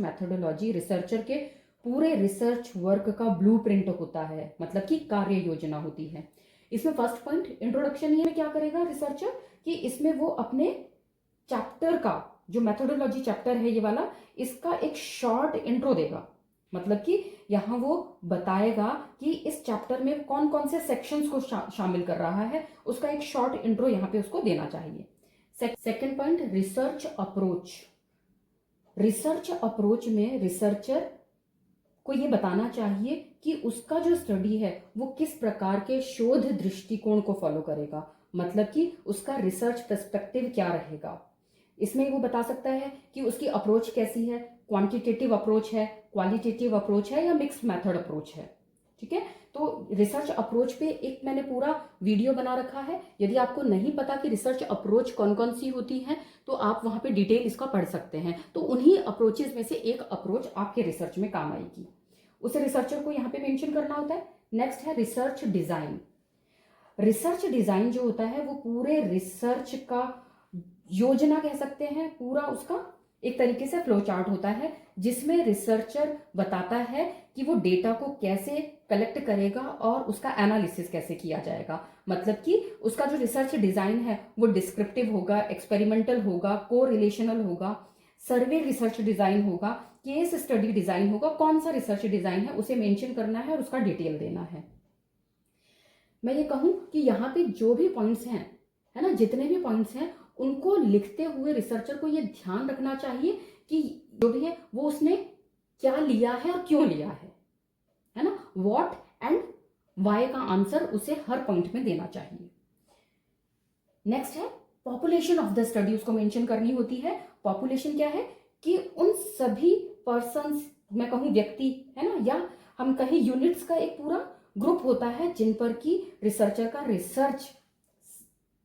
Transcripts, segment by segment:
Methodology researcher के पूरे research work का ब्लूप्रिंट होता है, मतलब कि कार्य योजना होती है। इसमें फर्स्ट पॉइंट इंट्रोडक्शन ये क्या करेगा रिसर्चर कि इसमें वो अपने चैप्टर का जो मैथोडोलॉजी चैप्टर है ये वाला, इसका एक शॉर्ट इंट्रो देगा। मतलब कि यहाँ वो बताएगा कि इस चैप्टर में कौन कौन से सेक्शंस को शामिल कर रहा है, उसका एक शॉर्ट इंट्रो यहाँ पे उसको देना चाहिए। Second point research approach. Research approach में रिसर्चर को ये बताना चाहिए कि उसका जो स्टडी है वो किस प्रकार के शोध दृष्टिकोण को फॉलो करेगा, मतलब कि उसका रिसर्च पर्सपेक्टिव क्या रहेगा। इसमें वो बता सकता है कि उसकी अप्रोच कैसी है, क्वांटिटेटिव अप्रोच है, क्वालिटेटिव अप्रोच है या मिक्स्ड मेथड अप्रोच है। ठीक है, तो रिसर्च अप्रोच पे एक मैंने पूरा वीडियो बना रखा है। यदि आपको नहीं पता कि रिसर्च अप्रोच कौन कौन सी होती है तो आप वहां पे डिटेल इसका पढ़ सकते हैं। तो उन्हीं अप्रोचेस में से एक अप्रोच आपके रिसर्च में काम आएगी, उसे रिसर्चर को यहाँ पे मेंशन करना होता है। नेक्स्ट है रिसर्च डिजाइन। रिसर्च डिजाइन जो होता है वो पूरे रिसर्च का योजना कह सकते हैं, पूरा उसका एक तरीके से फ्लो चार्ट होता है जिसमें रिसर्चर बताता है कि वो डेटा को कैसे कलेक्ट करेगा और उसका एनालिसिस कैसे किया जाएगा। मतलब कि उसका जो रिसर्च डिजाइन है वो डिस्क्रिप्टिव होगा, एक्सपेरिमेंटल होगा, को रिलेशनल होगा, सर्वे रिसर्च डिजाइन होगा, केस स्टडी डिजाइन होगा। कौन सा रिसर्च डिजाइन है उसे मेंशन करना है और उसका डिटेल देना है। मैं ये कहूं कि यहाँ पे जो भी पॉइंट्स हैं, है ना, जितने भी पॉइंट्स हैं उनको लिखते हुए रिसर्चर को ये ध्यान रखना चाहिए कि जो भी है वो उसने क्या लिया है और क्यों लिया है ना, व्हाट एंड वाई का आंसर उसे हर पॉइंट में देना चाहिए। नेक्स्ट है पॉपुलेशन ऑफ द स्टडी, उसको मेंशन करनी होती है। पॉपुलेशन क्या है कि उन सभी पर्सन्स, मैं कहूं व्यक्ति, है ना, या हम कहें यूनिट्स का एक पूरा ग्रुप होता है जिन पर कि रिसर्चर का रिसर्च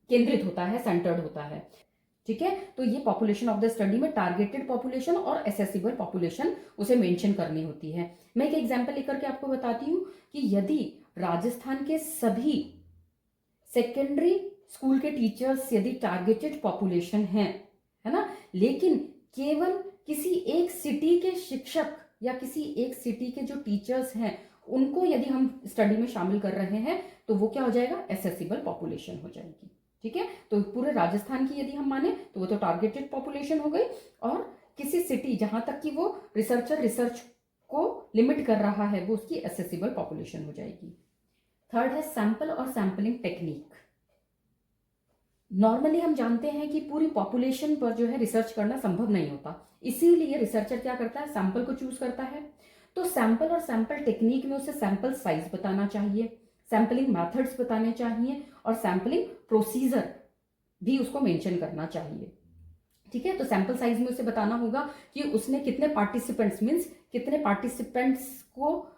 केंद्रित होता है, सेंटर्ड होता है। ठीक है, तो ये पॉपुलेशन ऑफ द स्टडी में टारगेटेड पॉपुलेशन और एसेसिबल पॉपुलेशन उसे मेंशन करनी होती है। मैं एक एग्जांपल लेकर के आपको बताती हूं कि यदि राजस्थान के सभी सेकेंडरी स्कूल के टीचर्स यदि टारगेटेड पॉपुलेशन है ना, लेकिन केवल किसी एक सिटी के शिक्षक या किसी एक सिटी के जो टीचर्स हैं उनको यदि हम स्टडी में शामिल कर रहे हैं तो वो क्या हो जाएगा, एसेसिबल पॉपुलेशन हो जाएगी। ठीक है, तो पूरे राजस्थान की यदि हम माने तो वो तो टारगेटेड पॉपुलेशन हो गई, और किसी सिटी जहां तक कि वो रिसर्चर रिसर्च को लिमिट कर रहा है वो उसकी एसेसिबल पॉपुलेशन हो जाएगी। थर्ड है सैंपल और सैंपलिंग टेक्निक। नॉर्मली हम जानते हैं कि पूरी पॉपुलेशन पर जो है रिसर्च करना संभव नहीं होता, इसीलिए रिसर्चर क्या करता है, सैंपल को चूज करता है। तो सैंपल और सैंपल टेक्निक में उसे सैंपल साइज बताना चाहिए, सैंपलिंग मेथड्स बताने चाहिए और सैंपलिंग प्रोसीजर भी उसको मेंशन करना चाहिए। ठीक है, तो सैंपल साइज में उसे बताना होगा कि उसने कितने पार्टिसिपेंट्स मींस कितने पार्टिसिपेंट्स को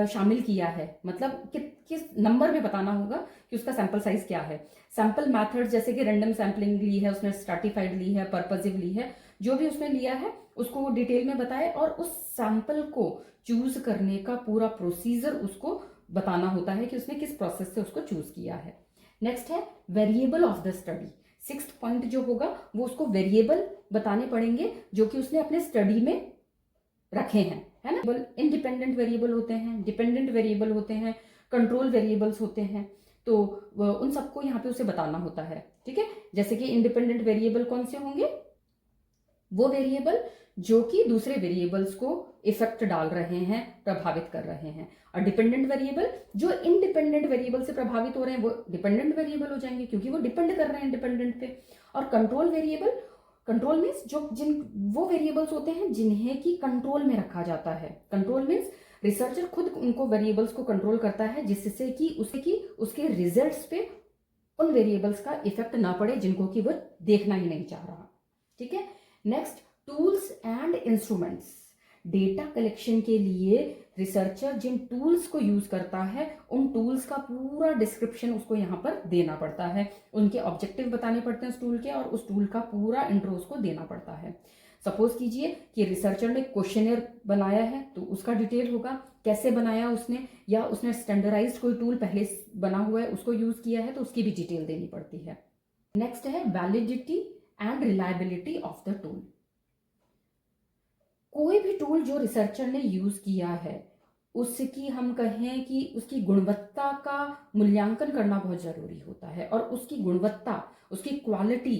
शामिल किया है, मतलब किस नंबर में बताना होगा कि उसका सैंपल साइज क्या है। सैंपल मेथड जैसे कि रैंडम सैंपलिंग ली है उसने, स्ट्रैटिफाइड ली है, पर्पसिव ली है, जो भी उसने लिया है उसको डिटेल में बताए और उस सैंपल को चूज करने का पूरा प्रोसीजर उसको बताना होता है कि उसने किस प्रोसेस से उसको चूज किया है। नेक्स्ट है variable of the study. Sixth point जो होगा वो उसको वेरिएबल बताने पड़ेंगे जो कि उसने अपने स्टडी में रखे हैं, है ना। इंडिपेंडेंट वेरिएबल होते हैं, डिपेंडेंट वेरिएबल होते हैं, कंट्रोल वेरिएबल्स होते हैं, तो उन सबको यहाँ पे उसे बताना होता है। ठीक है, जैसे कि इंडिपेंडेंट वेरिएबल कौन से होंगे, वो वेरिएबल जो कि दूसरे वेरिएबल्स को इफेक्ट डाल रहे हैं, प्रभावित कर रहे हैं। और डिपेंडेंट वेरिएबल जो इंडिपेंडेंट वेरिएबल से प्रभावित हो रहे हैं वो डिपेंडेंट वेरिएबल हो जाएंगे क्योंकि वो डिपेंड कर रहे हैं इंडिपेंडेंट पे। और कंट्रोल वेरिएबल, कंट्रोल मीन्स जो वो वेरिएबल्स होते हैं जिन्हें की कंट्रोल में रखा जाता है। कंट्रोल मीन्स रिसर्चर खुद उनको वेरिएबल्स को कंट्रोल करता है जिससे कि उसके रिजल्ट्स पे उन वेरिएबल्स का इफेक्ट ना पड़े जिनको कि वो देखना ही नहीं चाह रहा। ठीक है, next tools and instruments. Data collection के लिए रिसर्चर जिन टूल्स को यूज करता है उन टूल्स का पूरा डिस्क्रिप्शन उसको यहाँ पर देना पड़ता है, उनके ऑब्जेक्टिव बताने पड़ते हैं उस टूल के और उस टूल का पूरा इंट्रो उसको देना पड़ता है। सपोज कीजिए कि रिसर्चर ने क्वेश्चनर बनाया है तो उसका डिटेल होगा, कैसे बनाया उसने, या उसने स्टैंडर्डाइज्ड कोई टूल पहले बना हुआ है उसको यूज किया है तो उसकी भी डिटेल देनी पड़ती है। नेक्स्ट है validity and reliability of the tool. कोई भी टूल जो रिसर्चर ने यूज किया है उसकी हम कहें कि उसकी गुणवत्ता का मूल्यांकन करना बहुत जरूरी होता है, और उसकी गुणवत्ता, उसकी क्वालिटी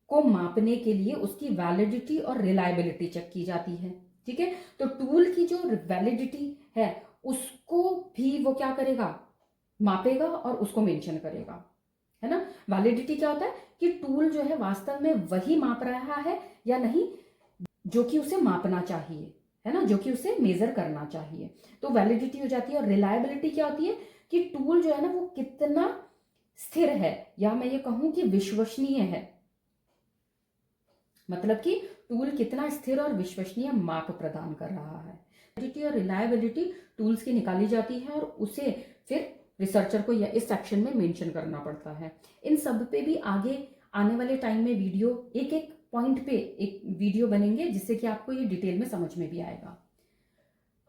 को मापने के लिए उसकी वैलिडिटी और रिलायबिलिटी चेक की जाती है। ठीक है, तो टूल की जो वैलिडिटी है उसको भी वो क्या करेगा, मापेगा और उसको मेंशन करेगा, है ना। वैलिडिटी क्या होता है कि टूल जो है वास्तव में वही माप रहा है या नहीं जो कि उसे मापना चाहिए, है ना, जो कि उसे मेजर करना चाहिए, तो वैलिडिटी हो जाती है। और रिलायबिलिटी क्या होती है कि टूल जो है ना वो कितना स्थिर है, या मैं ये कहूं कि विश्वसनीय है, मतलब कि टूल कितना स्थिर और विश्वसनीय माप प्रदान कर रहा है। वैलिडिटी और रिलायबिलिटी टूल्स की निकाली जाती है और उसे फिर रिसर्चर को इस सेक्शन में मेंशन करना पड़ता है। इन सब पे भी आगे आने वाले टाइम में वीडियो, एक एक पॉइंट पे एक वीडियो बनेंगे जिससे कि आपको ये डिटेल में समझ में भी आएगा।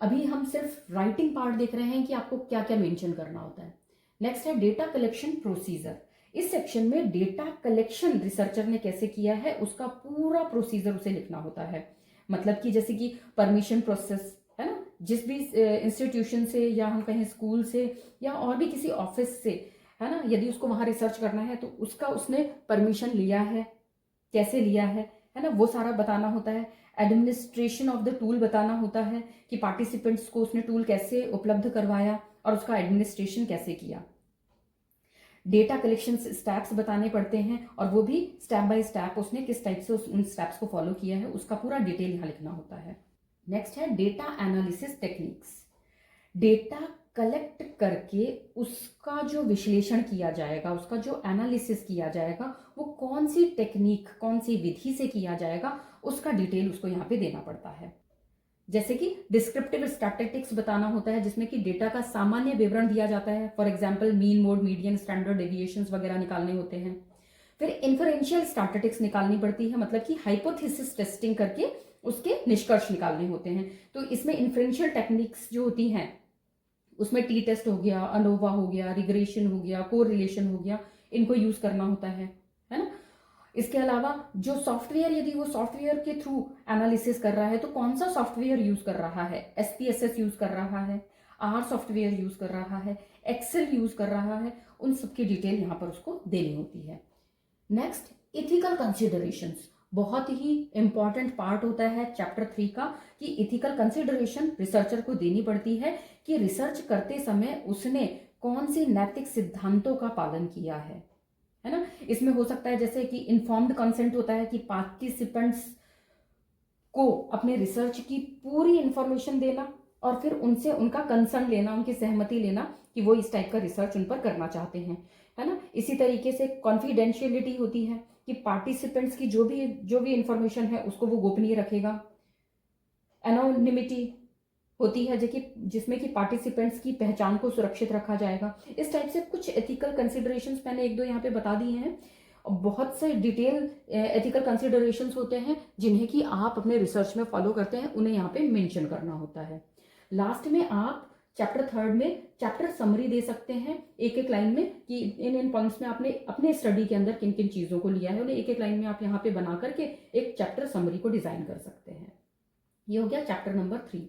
अभी हम सिर्फ राइटिंग पार्ट देख रहे हैं कि आपको क्या क्या मेंशन करना होता है। नेक्स्ट है डेटा कलेक्शन प्रोसीजर। इस सेक्शन में डेटा कलेक्शन रिसर्चर ने कैसे किया है उसका पूरा प्रोसीजर उसे लिखना होता है। मतलब कि जैसे कि परमिशन प्रोसेस, है ना, जिस भी इंस्टीट्यूशन से या हम कहें स्कूल से या और भी किसी ऑफिस से, है ना, यदि उसको वहां रिसर्च करना है तो उसका उसने परमिशन लिया है, कैसे लिया है ना, वो सारा बताना होता है। एडमिनिस्ट्रेशन ऑफ द टूल बताना होता है कि पार्टिसिपेंट्स को उसने टूल कैसे उपलब्ध करवाया और उसका एडमिनिस्ट्रेशन कैसे किया। डेटा कलेक्शन स्टेप्स बताने पड़ते हैं और वो भी स्टेप बाय स्टेप उसने किस टाइप से उन स्टेप्स को फॉलो किया है उसका पूरा डिटेल यहाँ लिखना होता है। नेक्स्ट है data analysis techniques. Data collect करके उसका जो विश्लेषण किया जाएगा, उसका जो एनालिसिस किया जाएगा, वो कौन सी टेक्निक, कौन सी विधि से किया जाएगा उसका डिटेल उसको यहाँ पे देना पड़ता है। जैसे कि डिस्क्रिप्टिव स्टैटिस्टिक्स बताना होता है जिसमें कि डेटा का सामान्य विवरण दिया जाता है, for example mean, mode, median, standard deviations वगैरह निकालने होते हैं। फिर इन्फरेंशियल स्टैटिस्टिक्स निकालनी पड़ती है, मतलब कि हाइपोथेसिस टेस्टिंग करके उसके निष्कर्ष निकालने होते हैं। तो इसमें इन्फरेंशियल टेक्निक्स जो होती हैं उसमें टी टेस्ट हो गया, अनोवा हो गया, रिग्रेशन हो गया, कोरिलेशन हो गया, इनको यूज करना होता है ना। इसके अलावा जो सॉफ्टवेयर, यदि वो सॉफ्टवेयर के थ्रू एनालिसिस कर रहा है तो कौन सा सॉफ्टवेयर यूज कर रहा है, SPSS यूज कर रहा है, R सॉफ्टवेयर यूज कर रहा है, एक्सेल यूज कर रहा है, उन सबकी डिटेल यहाँ पर उसको देनी होती है। नेक्स्ट, इथिकल कंसिडरेशंस, बहुत ही इंपॉर्टेंट पार्ट होता है चैप्टर 3 का कि इथिकल कंसिडरेशन रिसर्चर को देनी पड़ती है कि रिसर्च करते समय उसने कौन से नैतिक सिद्धांतों का पालन किया है ना। इसमें हो सकता है जैसे कि इन्फॉर्म्ड कंसेंट होता है कि पार्टिसिपेंट्स को अपने रिसर्च की पूरी इंफॉर्मेशन देना और फिर उनसे उनका कंसर्न लेना, उनकी सहमति लेना कि वो इस टाइप का रिसर्च उन पर करना चाहते हैं, है ना। इसी तरीके से कॉन्फिडेंशियलिटी होती है कि पार्टिसिपेंट्स की जो भी इंफॉर्मेशन है उसको वो गोपनीय रखेगा। एनोनिमिटी होती है जिसमें कि पार्टिसिपेंट्स की पहचान को सुरक्षित रखा जाएगा। इस टाइप से कुछ एथिकल कंसिडरेशंस मैंने एक दो यहाँ पे बता दिए हैं। बहुत से डिटेल एथिकल कंसिडरेशंस होते हैं जिन्हें कि आप अपने रिसर्च में फॉलो करते हैं, उन्हें यहाँ पे मेंशन करना होता है। लास्ट में आप चैप्टर 3 में चैप्टर समरी दे सकते हैं एक एक लाइन में कि इन पॉइंट्स में आपने अपने स्टडी के अंदर किन किन चीज़ों को लिया है, उन्हें एक एक लाइन में आप यहाँ पे बना करके एक चैप्टर समरी को डिजाइन कर सकते हैं। ये हो गया चैप्टर नंबर 3।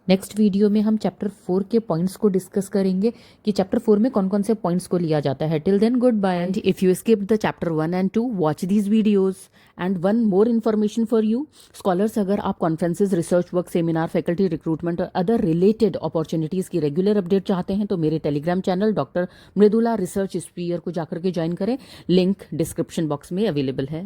नेक्स्ट वीडियो में हम चैप्टर 4 के पॉइंट्स को डिस्कस करेंगे कि चैप्टर 4 में कौन कौन से पॉइंट्स को लिया जाता है। Till then good bye, and if you skipped the chapter 1 and 2 watch these videos. And one more information for you scholars, अगर आप conferences, research work, seminar, faculty recruitment और अदर रिलेटेड अपॉर्चुनिटीज़ की regular update चाहते हैं तो मेरे Telegram channel doctor Mridula research spear को जाकर के ज्वाइन करें, लिंक डिस्क्रिप्शन बॉक्स में अवेलेबल है।